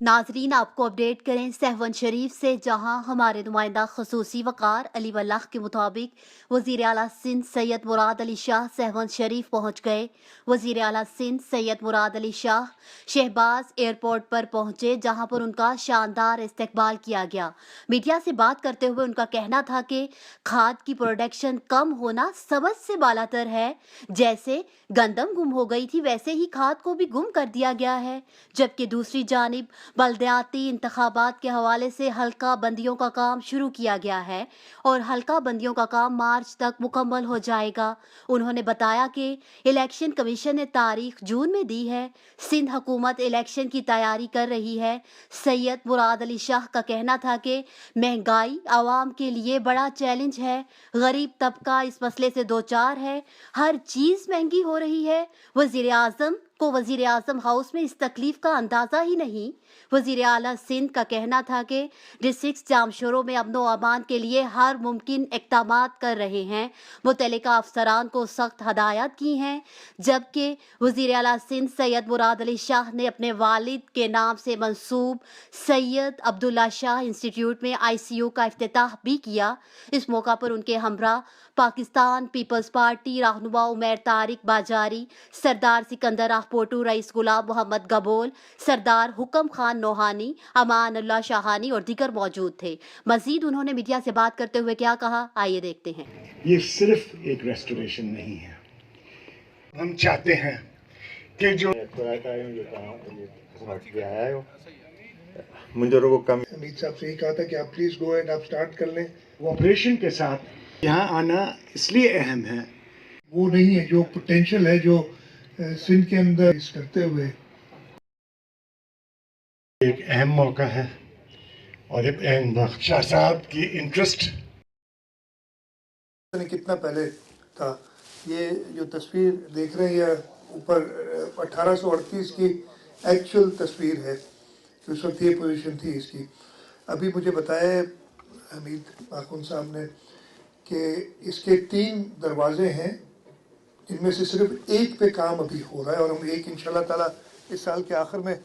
नाजरीन आपको अपडेट करें सहवन शरीफ से, जहां हमारे नुमाइंदा खसूसी वकार अली वल्लाह के मुताबिक वज़ीर आला सिंध सैयद मुराद अली शाह सहवन शरीफ पहुंच गए। वज़ीर आला सिंध सैयद मुराद अली शाह शहबाज एयरपोर्ट पर पहुंचे, जहां पर उनका शानदार इस्तकबाल किया गया। मीडिया से बात करते हुए उनका कहना था कि खाद की प्रोडक्शन कम होना समझ से बालातर है। जैसे गंदम गुम हो गई थी, वैसे ही खाद को भी गुम कर दिया गया है। जबकि दूसरी जानिब बल्दियाती इंतखाबात के हवाले से हल्का बंदियों का काम शुरू किया गया है और हल्का बंदियों का काम मार्च तक मुकम्मल हो जाएगा। उन्होंने बताया कि इलेक्शन कमीशन ने तारीख जून में दी है। सिंध हुकूमत इलेक्शन की तैयारी कर रही है। सैयद मुराद अली शाह का कहना था कि महंगाई आवाम के लिए बड़ा चैलेंज है। गरीब तबका इस मसले से दो चार है। हर चीज़ महंगी हो रही है। वज़ीर आज़म को वज़ीर आज़म हाउस में इस तकलीफ का अंदाज़ा ही नहीं। वज़ीर आला सिंध का कहना था कि डिस्ट्रिक्ट जामशोरों में अमन व अमान के लिए हर मुमकिन इक़दामात कर रहे हैं। मुतल्लिका अफसरान को सख्त हदायत की हैं। जबकि वज़ीर आला सिंध सैयद मुराद अली शाह ने अपने वालिद के नाम से मंसूब सैयद अब्दुल्ला शाह इंस्टीट्यूट में ICU का इफ्तिताह भी किया। इस मौका पर उनके हमरा पाकिस्तान पीपल्स पार्टी रहनुमा उमर तारिक बाजारी, सरदार सिकंदर पोटू, रईस गुलाम मोहम्मद गबोल, सरदार हुकम खान नोहानी, अमान अल्लाह शाहानी और दीगर मौजूद थे। मजीद उन्होंने मीडिया से बात करते हुए क्या कहा, आइए देखते हैं। ये सिर्फ एक रेस्टोरेशन नहीं है। हम चाहते हैं कि जो मुंजरों को कम अमित साहब से ही कहा था कि आप प्लीज गो एंड आप स्टार्ट कर लें। ऑपरेशन के साथ यहाँ आना इसलिए अहम है, वो नहीं है जो पोटेंशियल है जो सिंध के अंदर इस करते हुए एक अहम मौका है और एक अहम वक्त। शाह साहब की इंटरेस्ट कितना पहले था। ये जो तस्वीर देख रहे हैं ऊपर 1838 की एक्चुअल तस्वीर है। उस वक्त ये पोजीशन थी इसकी। अभी मुझे बताया हमीद आखुन साहब ने कि इसके 3 दरवाजे हैं, इनमें से सिर्फ एक पे काम अभी हो रहा है और हम एक इंशाल्लाह ताला इस साल के आखिर में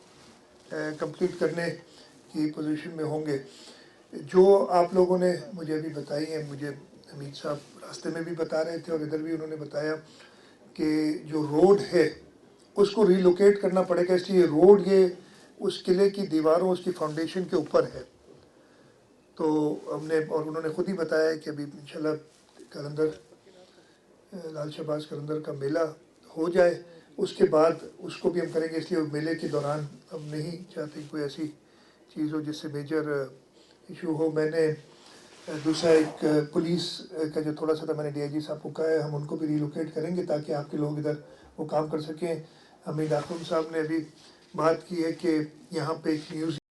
कंप्लीट करने की पोजीशन में होंगे। जो आप लोगों ने मुझे अभी बताई है, मुझे हमीद साहब रास्ते में भी बता रहे थे और इधर भी उन्होंने बताया कि जो रोड है उसको रिलोकेट करना पड़ेगा, इसलिए रोड ये उस किले की दीवारों, उसकी फाउंडेशन के ऊपर है। तो हमने और उन्होंने खुद ही बताया कि अभी इंशाल्लाह कलंदर लाल शहबाज कलंदर का मेला हो जाए, उसके बाद उसको भी हम करेंगे। इसलिए मेले के दौरान हम नहीं चाहते कोई ऐसी चीज़ हो जिससे मेजर इशू हो। मैंने दूसरा एक पुलिस का जो थोड़ा सा था, मैंने DIG साहब को कहा है हम उनको भी रिलोकेट करेंगे ताकि आपके लोग इधर वो काम कर सकें। हमीद आखुन साहब ने अभी बात की है कि यहाँ पे एक म्यूज़ियम